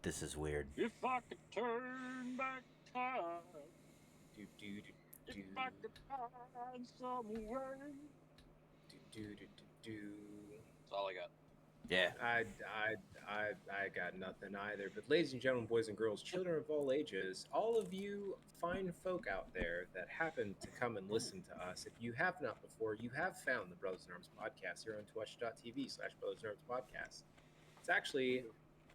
This is weird. If I could turn back time, Do, do, do, if do, I could find some way. do. That's all I got. Yeah. I got nothing either. But ladies and gentlemen, boys and girls, children of all ages, all of you fine folk out there that happen to come and listen to us, if you have not before, you have found the Brothers in Arms podcast here on twitch.tv/BrothersInArmsPodcast. It's actually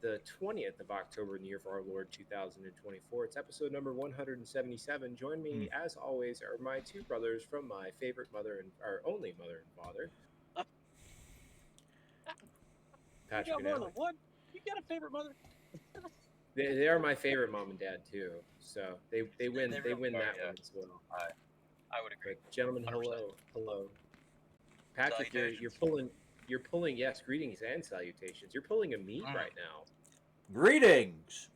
the 20th of October in the year for our Lord 2024. It's episode number 177. Join me, as always, are my two brothers from my favorite mother and our only mother and father. Patrick You got and more Alec. than one? You got a favorite mother? They are my favorite mom and dad too. So they win They they really win are, that yeah. one as well. I would agree. But gentlemen, 100%. hello. Patrick, you're pulling yes, greetings and salutations. You're pulling a meat right now. Greetings.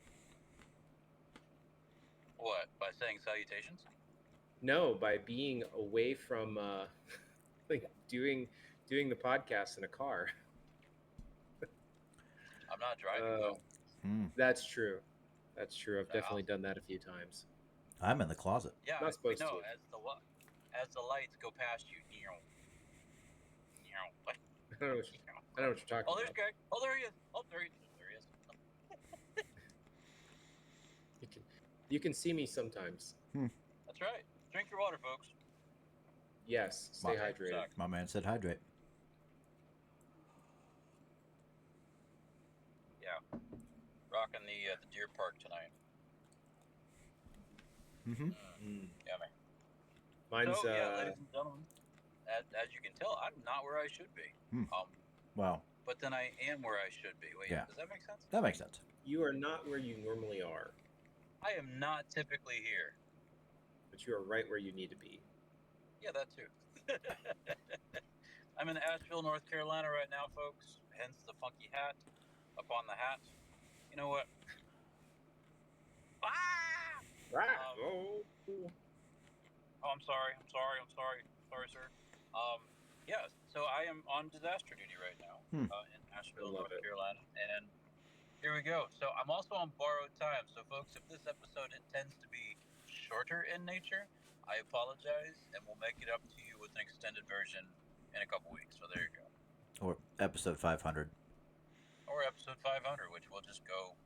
What? By saying salutations? No, by being away from like doing the podcast in a car. I'm not driving though. That's true. I've definitely done that a few times. I'm in the closet. Yeah, Not supposed no, to. as the lights go past you. What? I don't know what you're talking Oh, there's about. Greg. Oh, there he is. Oh, there he is. You can see me sometimes. That's right. Drink your water, folks. Yes, stay hydrated. My man said hydrate. Yeah, rocking the deer park tonight. Yummy. Mine's so, yeah, ladies and gentlemen, as you can tell, I'm not where I should be. Well, but then I am where I should be. Wait, yeah. Does that make sense? That makes sense. You are not where you normally are. I am not typically here. But you are right where you need to be. Yeah, that too. I'm in Asheville, North Carolina right now, folks. Hence the funky hat upon the hat. You know what? I'm sorry. Sorry, sir. Yeah, so I am on disaster duty right now in Asheville, North Carolina. And here we go. So I'm also on borrowed time. So, folks, if this episode tends to be shorter in nature, I apologize, and we'll make it up to you with an extended version in a couple weeks. So there you go. Or episode 500. Or episode 500, which will just go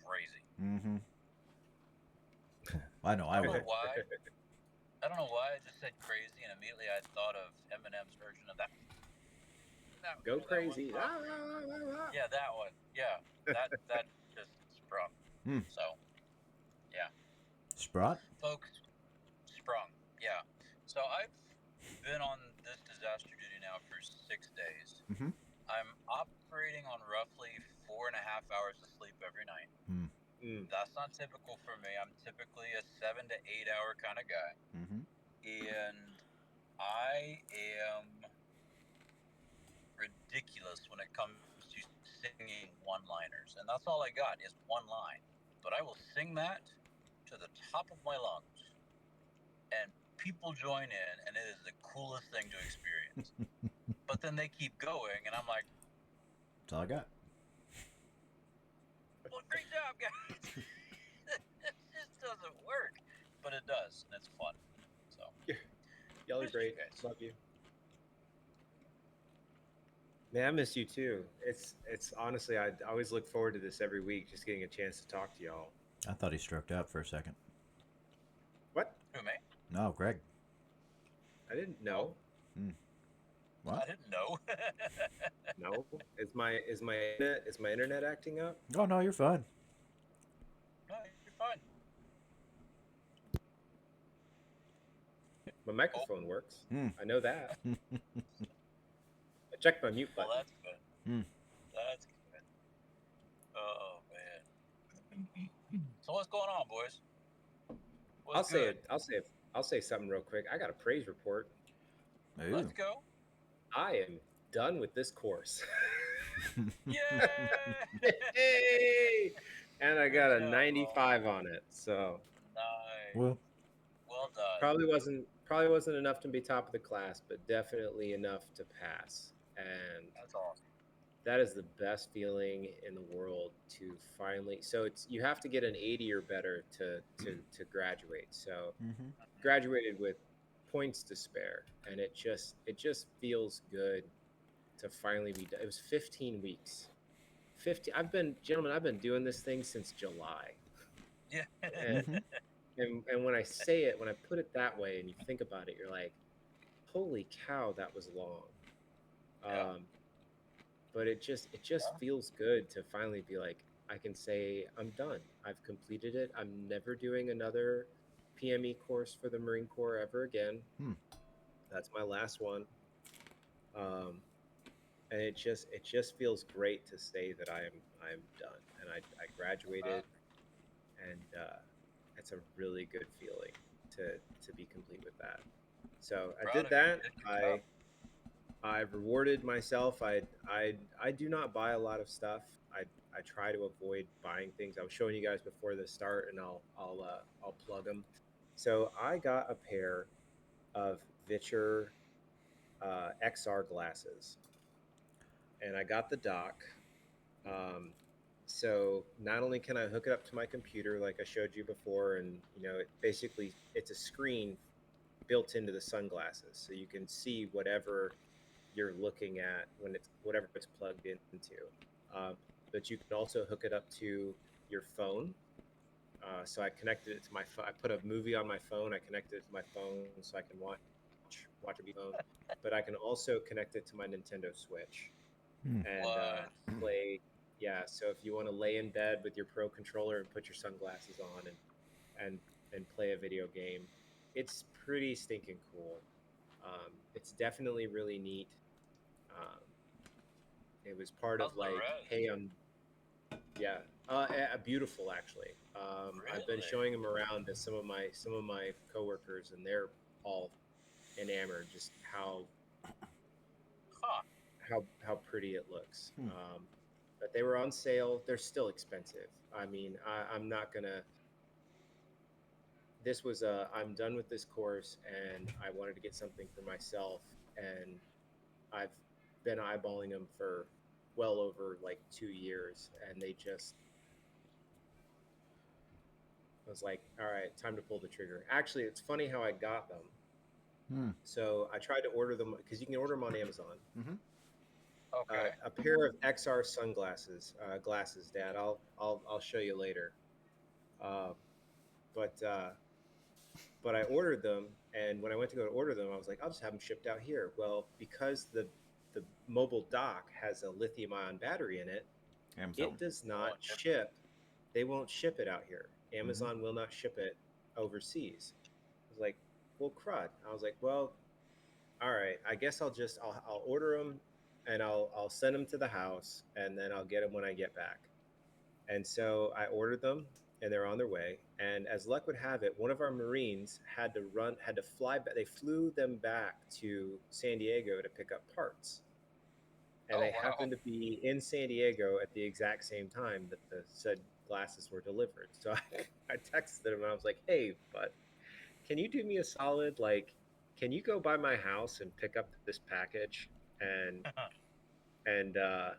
crazy. I know I will. I don't know why I just said crazy, and immediately I thought of Eminem's version of that. Go crazy. Yeah, that one. Yeah, that just sprung. So, yeah. Sprung? Folks, sprung. Yeah. So I've been on this disaster duty now for 6 days. I'm operating on roughly 4.5 hours of sleep every night. That's not typical for me. I'm typically a 7 to 8 hour kind of guy. And I am ridiculous when it comes to singing one-liners. And that's all I got is one line. But I will sing that to the top of my lungs. And people join in, and it is the coolest thing to experience. But then they keep going, and I'm like, that's all I got. Well, great job, guys. It just doesn't work. But it does, and it's fun. So, y'all are great. Love you. Man, I miss you too. It's honestly, I always look forward to this every week, just getting a chance to talk to y'all. I thought he stroked out for a second. What? Who, me? No, Greg. I didn't know. What? I didn't know. No. Is my internet acting up? Oh no, you're fine. No, you're fine. My microphone works. I know that. I checked my mute button. Well, that's good. That's good. Oh man. So what's going on, boys? I'll say something real quick. I got a praise report. Ooh. Let's go. I am done with this course. Yay! And I got a 95 on it. So nice. Well done. Probably wasn't enough to be top of the class, but definitely enough to pass. And that's awesome. That is the best feeling in the world to finally. So you have to get an 80 or better to graduate. So Mm-hmm. graduated with points to spare, and it just feels good to finally be done. It was 15 weeks. 50. I've been doing this thing since July, Yeah. and Mm-hmm. and when I say it, when I put it that way, and you think about it, you're like, holy cow, that was long. Yeah. Um, but it just feels good to finally be like, I can say I'm done. I've completed it. I'm never doing another PME course for the Marine Corps ever again. Hmm. That's my last one. Um, and it just feels great to say that I'm done, and I graduated, and it's a really good feeling to be complete with that. So I Proud did of you. that. Good job. I rewarded myself. I do not buy a lot of stuff. I try to avoid buying things. I was showing you guys before the start, and I'll plug them. So I got a pair of Vitcher XR glasses, and I got the dock. Um, so not only can I hook it up to my computer like I showed you before, and it's a screen built into the sunglasses, so you can see whatever you're looking at when it's whatever it's plugged into. Um, but you can also hook it up to your phone. So I connected it to my phone. I put a movie on my phone. I connected it to my phone so I can watch a phone. But I can also connect it to my Nintendo Switch Hmm. and What? play. Yeah, so if you want to lay in bed with your Pro controller and put your sunglasses on and and play a video game, it's pretty stinking cool. It's definitely really neat. Um, it was part How's of the like, res? hey, yeah, beautiful actually. I've been Really? showing them around to some of my coworkers, and they're all enamored just Huh. how pretty it looks. Hmm. But they were on sale. They're still expensive. I mean, I'm not gonna. This was I'm done with this course, and I wanted to get something for myself, and I've been eyeballing them for well over like 2 years, and they just I was like, all right, time to pull the trigger. Actually, it's funny how I got them. Hmm. So I tried to order them because you can order them on Amazon. Mm-hmm. Okay. A pair of XR sunglasses, glasses, Dad. I'll show you later. Um, but but I ordered them, and when I went to go to order them, I was like, I'll just have them shipped out here. Well, because the mobile dock has a lithium ion battery in it, Amazon. it does Oh, not shit. ship. They won't ship it out here. Mm-hmm. Amazon will not ship it overseas. I was like, well, crud. I was like, well, all right. I guess I'll order them, and I'll send them to the house, and then I'll get them when I get back. And so I ordered them, and they're on their way. And as luck would have it, one of our Marines had to fly back. They flew them back to San Diego to pick up parts, and Oh, they wow. happened to be in San Diego at the exact same time that the said glasses were delivered. So I texted him, and I was like, "Hey, bud, can you do me a solid? Like, can you go by my house and pick up this package and and uh,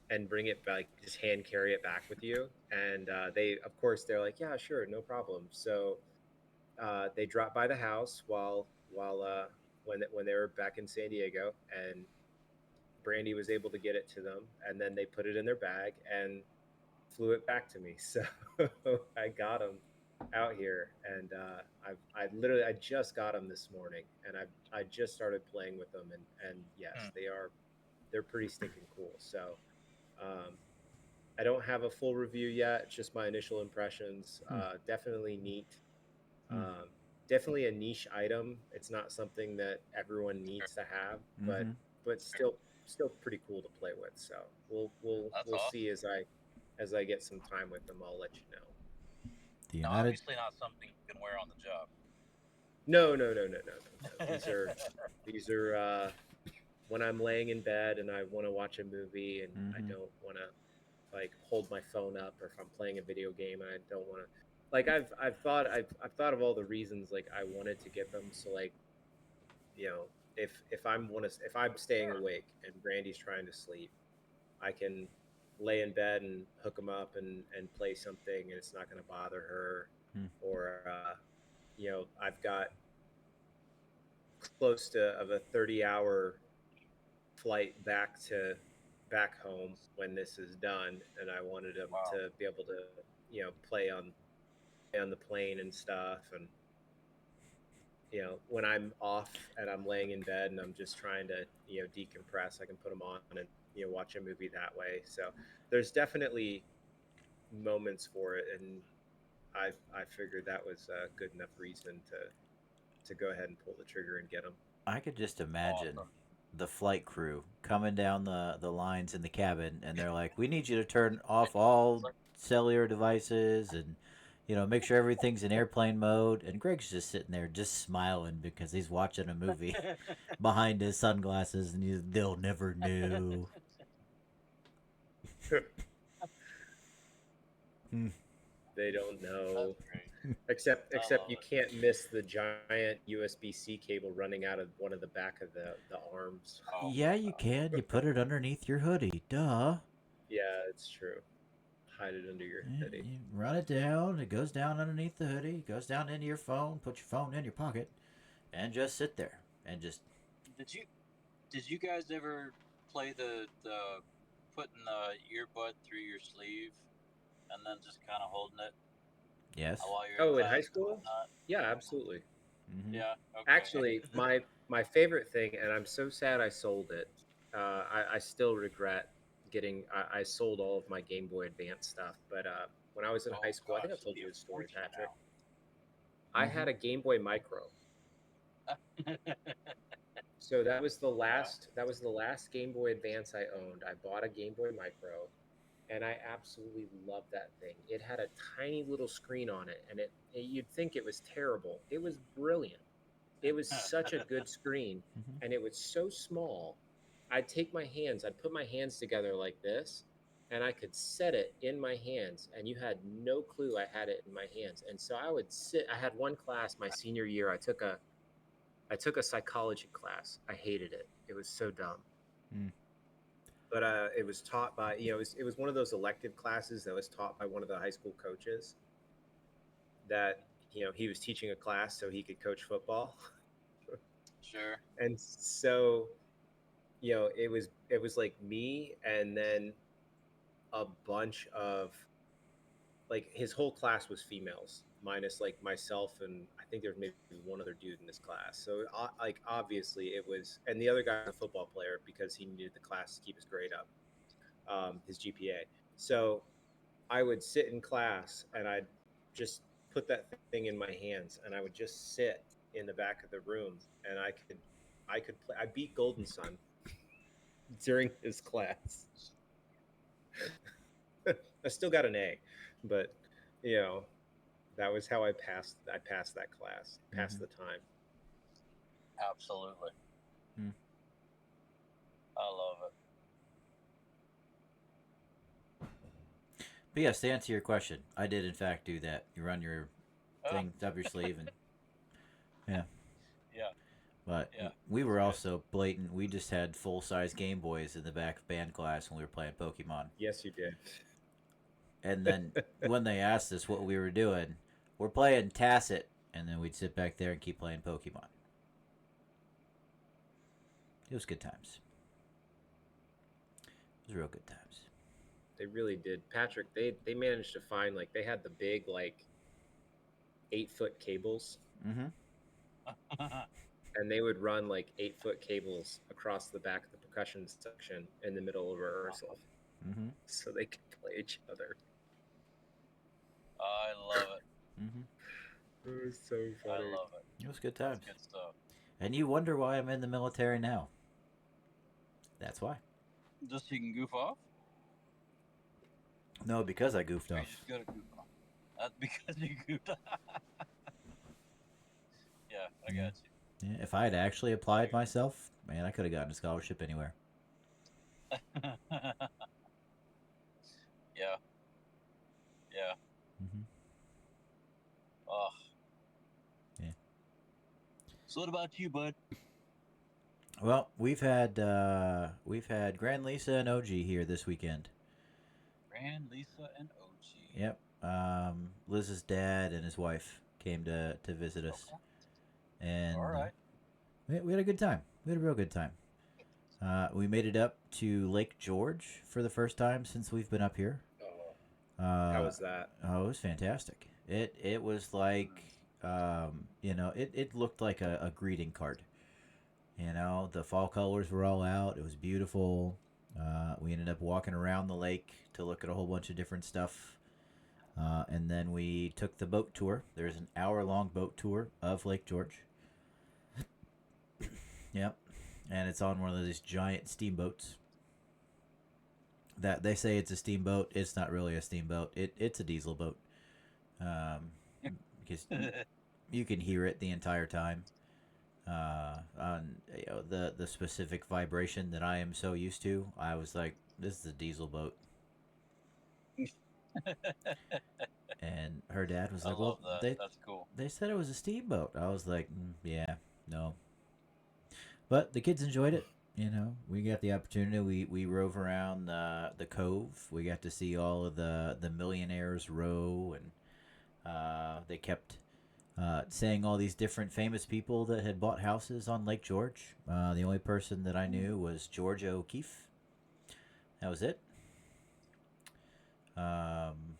and bring it back, just hand carry it back with you?" And they, of course, they're like, "Yeah, sure, no problem." So they dropped by the house while when they were back in San Diego, and Brandy was able to get it to them, and then they put it in their bag and flew it back to me. So I got them out here, and I just got them this morning, and I just started playing with them, and yes, Hmm. they're pretty stinking cool. So um, I don't have a full review yet. It's just my initial impressions. Hmm. Definitely neat. Hmm. Um, Definitely a niche item. It's not something that everyone Sure. needs to have, but Mm-hmm. but Sure. still pretty cool to play with. So That's we'll see awesome. as I get some time with them. I'll let you know. The Now, United. obviously not something you can wear on the job. No. These are when I'm laying in bed and I want to watch a movie, and I Mm-hmm. don't want to like hold my phone up, or if I'm playing a video game and I don't want to, like, I've thought of all the reasons like I wanted to get them. So like, if I'm staying Sure. awake and Brandy's trying to sleep, I can lay in bed and hook them up and play something, and it's not going to bother her. Or I've got close to of a 30-hour flight back home when this is done, and I wanted him to be able to play on the plane and stuff. And when I'm off and I'm laying in bed and I'm just trying to decompress, I can put them on and watch a movie that way. So there's definitely moments for it, and I figured that was a good enough reason to go ahead and pull the trigger and get them. I could just imagine the flight crew coming down the lines in the cabin, and they're like, "We need you to turn off all cellular devices and make sure everything's in airplane mode." And Greg's just sitting there, just smiling because he's watching a movie behind his sunglasses, and they'll never know. They don't know. Except you can't miss the giant USB-C cable running out of one of the back of the arms. Yeah, you can. You put it underneath your hoodie. Duh. Yeah, it's true. Hide it under your hoodie. You run it down. It goes down underneath the hoodie. Goes down into your phone. Put your phone in your pocket, and just sit there and just. Did you guys ever play the putting the earbud through your sleeve and then just kind of holding it? Yes. While you're in high school? Yeah, absolutely. Mm-hmm. Yeah. Okay. Actually, my favorite thing, and I'm so sad I sold it. I still regret I sold all of my Game Boy Advance stuff. But when I was in high school, I think I told you this story, Patrick. I had a Game Boy Micro. So that was the last Game Boy Advance I owned. I bought a Game Boy Micro, and I absolutely loved that thing. It had a tiny little screen on it, and you'd think it was terrible. It was brilliant. It was such a good screen, and it was so small. I'd put my hands together like this, and I could set it in my hands, and you had no clue I had it in my hands. And so I would sit. I had one class my senior year. I took a psychology class. I hated it. It was so dumb. But it was taught by, it was one of those elective classes that was taught by one of the high school coaches that, he was teaching a class so he could coach football. Sure. And so, it was like me and then a bunch of, like, his whole class was females, minus like myself, and I think there was maybe one other dude in this class. So like obviously it was, and the other guy was a football player because he needed the class to keep his grade up, his GPA. So I would sit in class and I'd just put that thing in my hands and I would just sit in the back of the room and I could play. I beat Golden Sun during his class. I still got an A, but that was how I passed that class, passed the time. Absolutely. I love it. But yes, to answer your question, I did in fact do that. You run your thing up your sleeve and yeah. But we were also blatant. We just had full-size Game Boys in the back of band class when we were playing Pokemon. Yes, you did. And then when they asked us what we were doing, we're playing Tacit, and then we'd sit back there and keep playing Pokemon. It was good times. It was real good times. They really did. Patrick, they managed to find, like, they had the big, like, 8-foot cables. And they would run like 8-foot cables across the back of the percussion section in the middle of rehearsal, so they could play each other. I love it. It was so funny. I love it. It was good times. That's good stuff. And you wonder why I'm in the military now. That's why. Just so you can goof off? No, because I goofed off. You just gotta goof off. That's because you goofed off. Yeah, I got you. Yeah, if I had actually applied myself, man, I could have gotten a scholarship anywhere. Yeah. Oh. Yeah. So what about you, bud? Well, we've had Grand Lisa and OG here this weekend. Fran, Lisa, and OG. Yep. Liz's dad and his wife came to visit us, Okay. All and right. we had a good time. We had a real good time. We made it up to Lake George for the first time since we've been up here. Oh, how Uh, was that? oh, it was fantastic. It was like, it looked like a greeting card. The fall colors were all out. It was beautiful. We ended up walking around the lake to look at a whole bunch of different stuff. And then we took the boat tour. There's an hour-long boat tour of Lake George. Yep. And it's on one of these giant steamboats. That they say it's a steamboat. It's not really a steamboat. It's a diesel boat. Um, because you can hear it the entire time. On the specific vibration that I am so used to, I was like, "This is a diesel boat." And her dad was I like, "Well, love that. they That's cool. they said it was a steamboat." I was like, "Yeah, no." But the kids enjoyed it. We got the opportunity. We rove around the cove. We got to see all of the millionaires row, and they kept saying all these different famous people that had bought houses on Lake George. The only person that I knew was Georgia O'Keeffe. That was it. Um,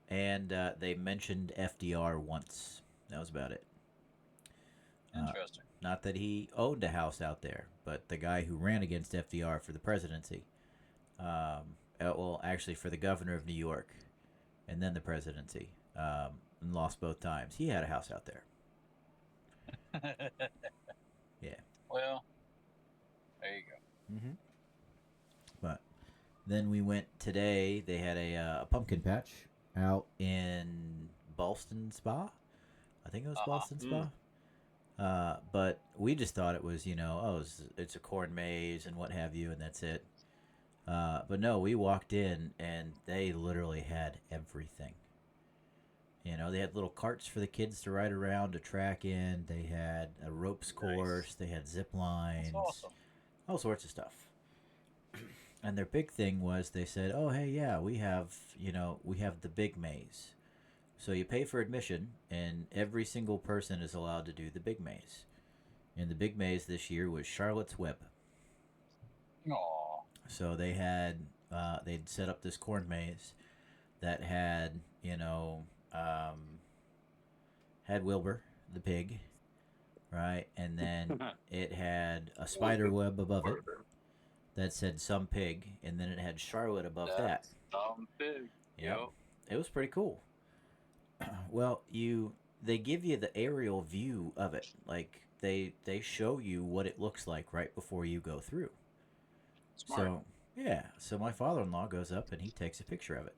and they mentioned FDR once. That was about it. Uh, Interesting. Not that he owned a house out there, but the guy who ran against FDR for the presidency. Well, actually, for the governor of New York, and then the presidency, and lost both times. He had a house out there. Yeah. Well, there you go. Mm-hmm. But then we went today. They had a pumpkin patch out in Ballston Spa. I think it was Uh-huh. Ballston Spa. But we just thought it was, it's a corn maze and what have you, and that's it. But no, we walked in and they literally had everything. They had little carts for the kids to ride around to track in. They had a ropes course. They had zip That's lines, awesome. all sorts of stuff. And their big thing was they said, "Oh, hey, yeah, we have the big maze. So you pay for admission, and every single person is allowed to do the big maze." And the big maze this year was Charlotte's Web. Aw. So they'd set up this corn maze that had had Wilbur the pig, right, and then it had a spider web above it that said some pig, and then it had Charlotte above that. That's dumb big. Yep, Yep. it was pretty cool. Well, they give you the aerial view of it, like they show you what it looks like right before you go through. Smart. So yeah, so my father-in-law goes up and he takes a picture of it,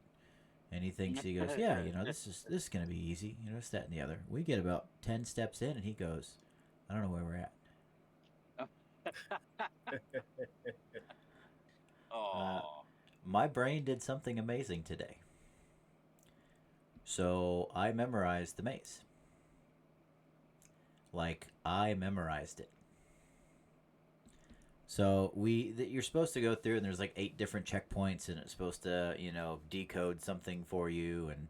and he goes, "Yeah, this is gonna be easy, it's that and the other." We get about 10 steps in, and he goes, "I don't know where we're at." Uh, Oh. my brain did something amazing today. So I memorized the maze. Like I memorized it. So you're supposed to go through, and there's like 8 different checkpoints, and it's supposed to decode something for you, and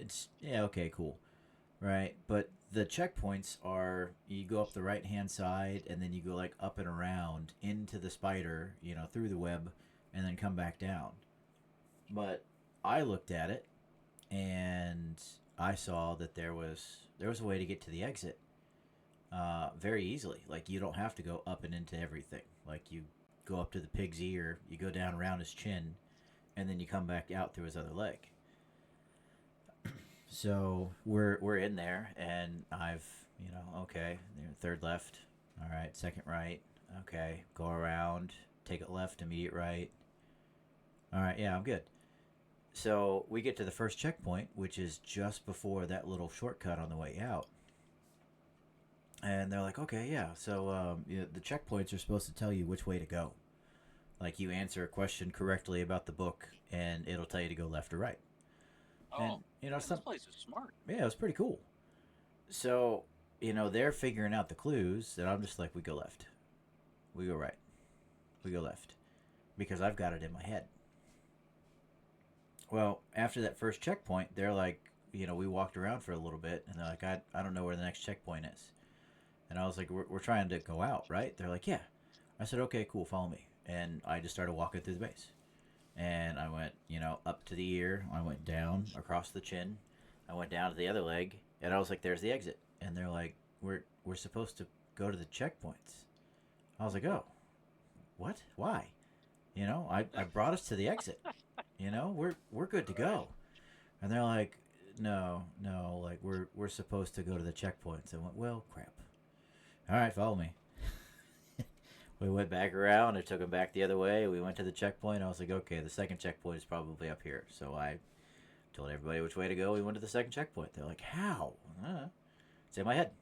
it's yeah, okay, cool, right? But the checkpoints are, you go up the right hand side, and then you go like up and around into the spider, through the web, and then come back down. But I looked at it, and I saw that there was a way to get to the exit very easily. Like you don't have to go up and into everything. Like you go up to the pig's ear, you go down around his chin, and then you come back out through his other leg. So we're in there, and I've okay, third left, all right, second right, okay, go around, take it left, immediate right, all right, yeah, I'm good. So we get to the first checkpoint, which is just before that little shortcut on the way out. And they're like, okay, yeah. So the checkpoints are supposed to tell you which way to go. Like you answer a question correctly about the book, and it'll tell you to go left or right. And Oh. Yeah, this place is smart. yeah, it was pretty cool. So they're figuring out the clues, and I'm just like, we go left, we go right, we go left, because I've got it in my head. Well, after that first checkpoint, they're like, we walked around for a little bit, and they're like, I don't know where the next checkpoint is. And I was like, we're trying to go out, right? They're like, yeah. I said, okay, cool, follow me. And I just started walking through the base. And I went, up to the ear. I went down across the chin. I went down to the other leg, and I was like, "There's the exit." And they're like, "We're supposed to go to the checkpoints." I was like, "Oh, what? Why?" I brought us to the exit. We're good to Right. go. And they're like, "No, no, like we're supposed to go to the checkpoints." I went, "Well, crap. All right, follow me." We went back around. I took him back the other way. We went to the checkpoint. I was like, okay, the second checkpoint is probably up here. So I told everybody which way to go. We went to the second checkpoint. They're like, how? It's in my head.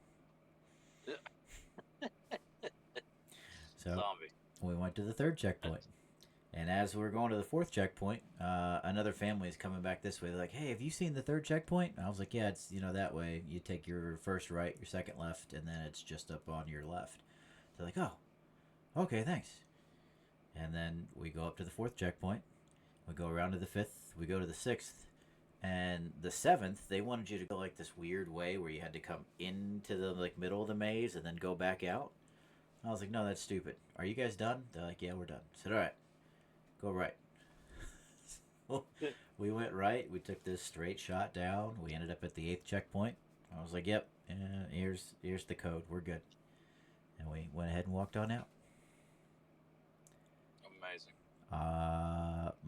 So Zombie. we went to the third checkpoint. And as we're going to the fourth checkpoint, another family is coming back this way. They're like, hey, have you seen the third checkpoint? And I was like, yeah, it's, that way. You take your first right, your second left, and then it's just up on your left. They're like, oh, okay, thanks. And then we go up to the fourth checkpoint. We go around to the fifth. We go to the sixth. And the seventh, they wanted you to go like this weird way where you had to come into the middle of the maze and then go back out. I was like, no, that's stupid. Are you guys done? They're like, yeah, we're done. I said, all right, go right. So we went right. We took this straight shot down. We ended up at the eighth checkpoint. I was like, yep, here's the code. We're good. And we went ahead and walked on out. Amazing.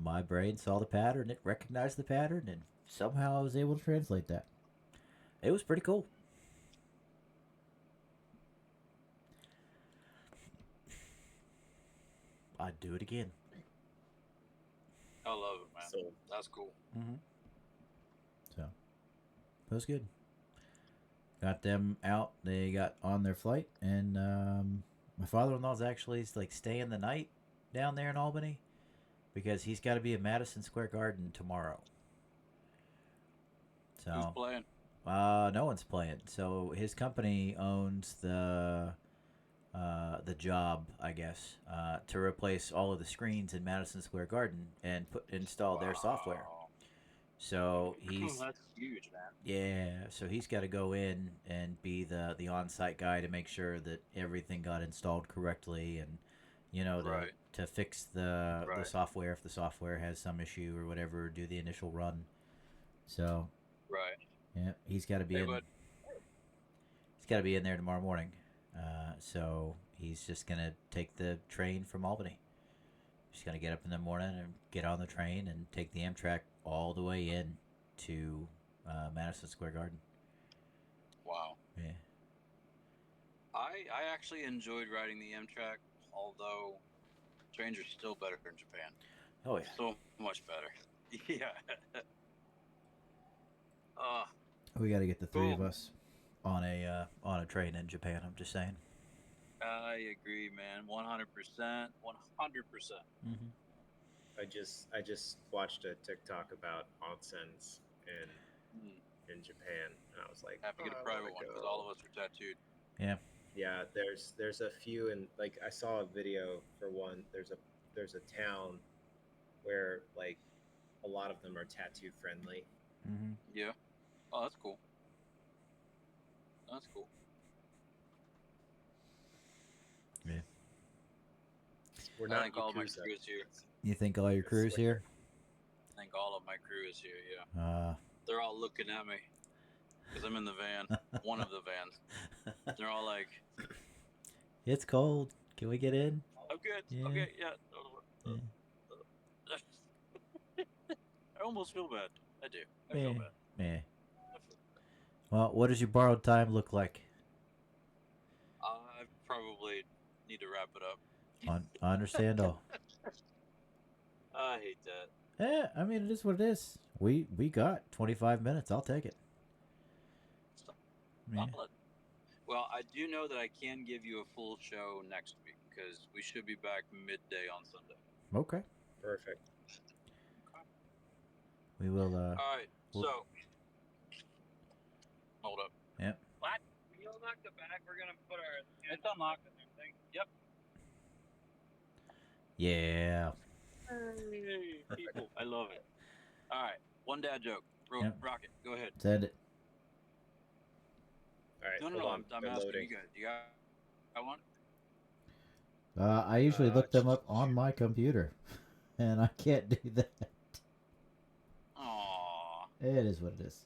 My brain saw the pattern. It recognized the pattern, and somehow I was able to translate that. It was pretty cool. I'd do it again. I love it, man. So That's cool. Mm-hmm. So, it was good. Got them out. They got on their flight, and my father-in-law's actually like staying the night down there in Albany because he's got to be at Madison Square Garden tomorrow. Who's So, playing? no one's playing. So his company owns the job, I guess, to replace all of the screens in Madison Square Garden and install their software. Wow. So he's That's huge, man. so he's got to go in and be the on-site guy to make sure that everything got installed correctly, and Right. to fix the Right. software if the software has some issue or whatever, do the initial run. So Right. yeah, he's got to be Hey, in. bud. He's got to be in there tomorrow morning. So he's just gonna take the train from Albany. He's gonna get up in the morning and get on the train and take the Amtrak all the way in to Madison Square Garden. Wow. Yeah. I actually enjoyed riding the Amtrak, although trains are still better in Japan. Oh yeah. So much better. Yeah. uh, We got to get the three of Cool. us on a train in Japan. I'm just saying. I agree, man. 100%. 100%. Mm-hmm. I just watched a TikTok about onsens in Japan, and I was like, Have to get "Oh, a I private wanna one because go." all of us are tattooed. Yeah. Yeah, there's a few, and like I saw a video for one. There's a town where like a lot of them are tattoo friendly. Mm-hmm. Yeah. Oh, that's cool. That's cool. Yeah. We're I not think all of my Yakuza. crew is here. You think all your crew's here? I think all of my crew is here, yeah. They're all looking at me because I'm in the van. One of the vans. They're all like, It's cold. Can we get in? I'm good. Yeah. Okay, yeah. Yeah. I almost feel bad. I do. I feel bad. Yeah. Well, what does your borrowed time look like? I probably need to wrap it up. I understand all. I hate that. Yeah, I mean it is what it is. We got 25 minutes. I'll take it. Yeah. Solid. Well, I do know that I can give you a full show next week because we should be back midday on Sunday. Okay. Perfect. We will. All right. We'll- So, hold up. Yep. What? When you unlock the back, we're gonna put our. It's unlocked and everything. Yep. Yeah. Hey, people, I love it. All right. One dad joke. Yep. Rocket, go ahead. Send it. All right, No, hold on. I'm They're asking loading. you guys. Do you got one? I usually look them up on my computer, and I can't do that. Aww. It is what it is.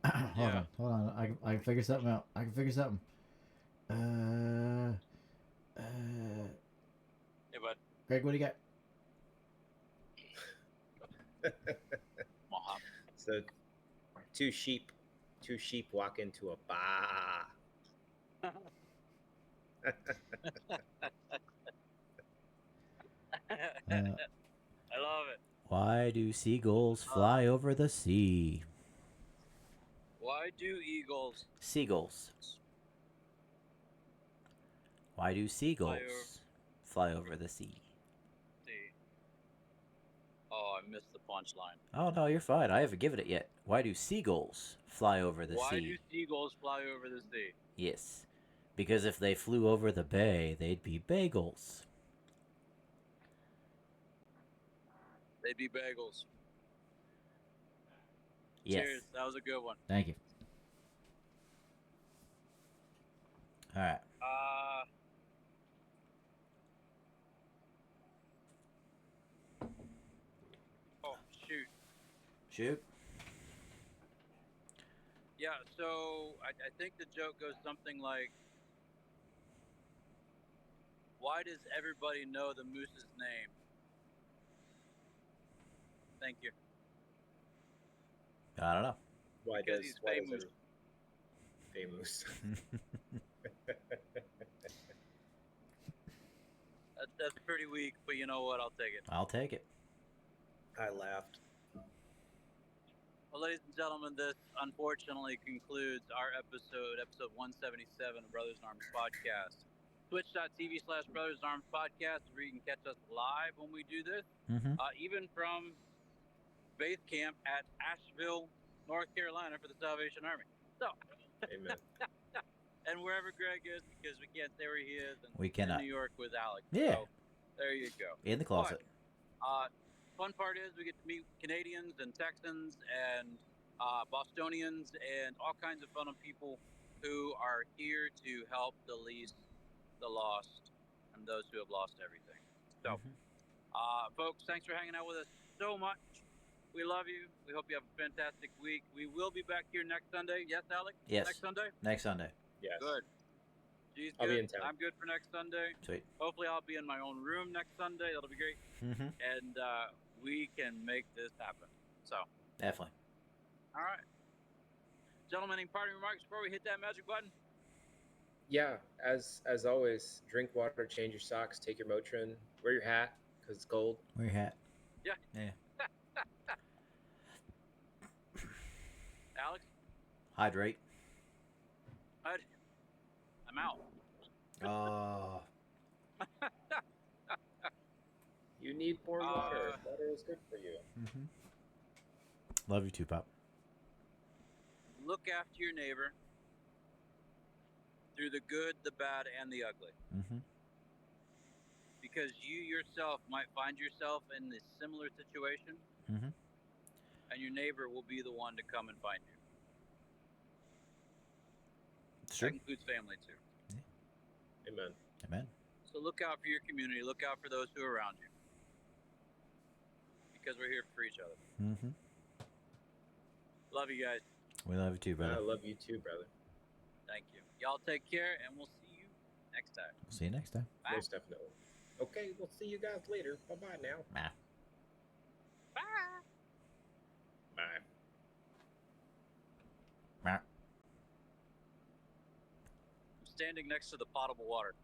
Hold on. I can figure something out. I can figure something. Hey, bud. Greg, what do you got? So, two sheep walk into a bar. I love it. Why do seagulls fly over the sea? Why do eagles Seagulls. Why do seagulls fly over the sea? see? Oh, I missed the punchline. Oh, no, you're fine. I haven't given it yet. Why do seagulls fly over the Why sea? do seagulls fly over the sea? Yes. Because if they flew over the bay, they'd be bagels. They'd be bagels. Yes. Cheers. That was a good one. Thank you. All right. Oh, shoot. Shoot. Yeah, so I think the joke goes something like, why does everybody know the moose's name? Thank you. I don't know. Because he's famous. Famous. That's pretty weak, but you know what? I'll take it. I'll take it. I laughed. Well, ladies and gentlemen, this unfortunately concludes our episode 177 of Brothers in Arms Podcast. Twitch.tv/Brothers in Arms Podcast, where you can catch us live when we do this, even from base camp at Asheville, North Carolina for the Salvation Army. So, amen. And wherever Greg is, because we can't say where he is, and we cannot. In New York with Alex. Yeah. So, there you go. In the closet. But, fun part is we get to meet Canadians and Texans and Bostonians and all kinds of fun people who are here to help the least, the lost, and those who have lost everything. So, folks, thanks for hanging out with us so much. We love you. We hope you have a fantastic week. We will be back here next Sunday. Yes, Alex? Yes. Next Sunday? Next Sunday. Yes. Good. She's I'll good. be in town. I'm good for next Sunday. Sweet. Hopefully I'll be in my own room next Sunday. That'll be great. And we can make this happen. So. Definitely. All right. Gentlemen, any parting remarks before we hit that magic button? Yeah, as always, drink water, change your socks, take your Motrin, wear your hat because it's cold. Wear your hat. Yeah. Yeah. Alex? Hydrate. I'm out. Oh. You need more water. Water is good for you. Love you too, Pop. Look after your neighbor through the good, the bad, and the ugly. Because you yourself might find yourself in this similar situation, and your neighbor will be the one to come and find you. It's true. That includes family too. Yeah. Amen. Amen. So look out for your community. Look out for those who are around you. Because we're here for each other. Love you guys. We love you too, brother. I love you too, brother. Thank you. Y'all take care, and we'll see you next time. See you next time. Bye. Most definitely. Okay, we'll see you guys later. Bye-bye now. Bye. Bye. Bye. Bye. I'm standing next to the potable water.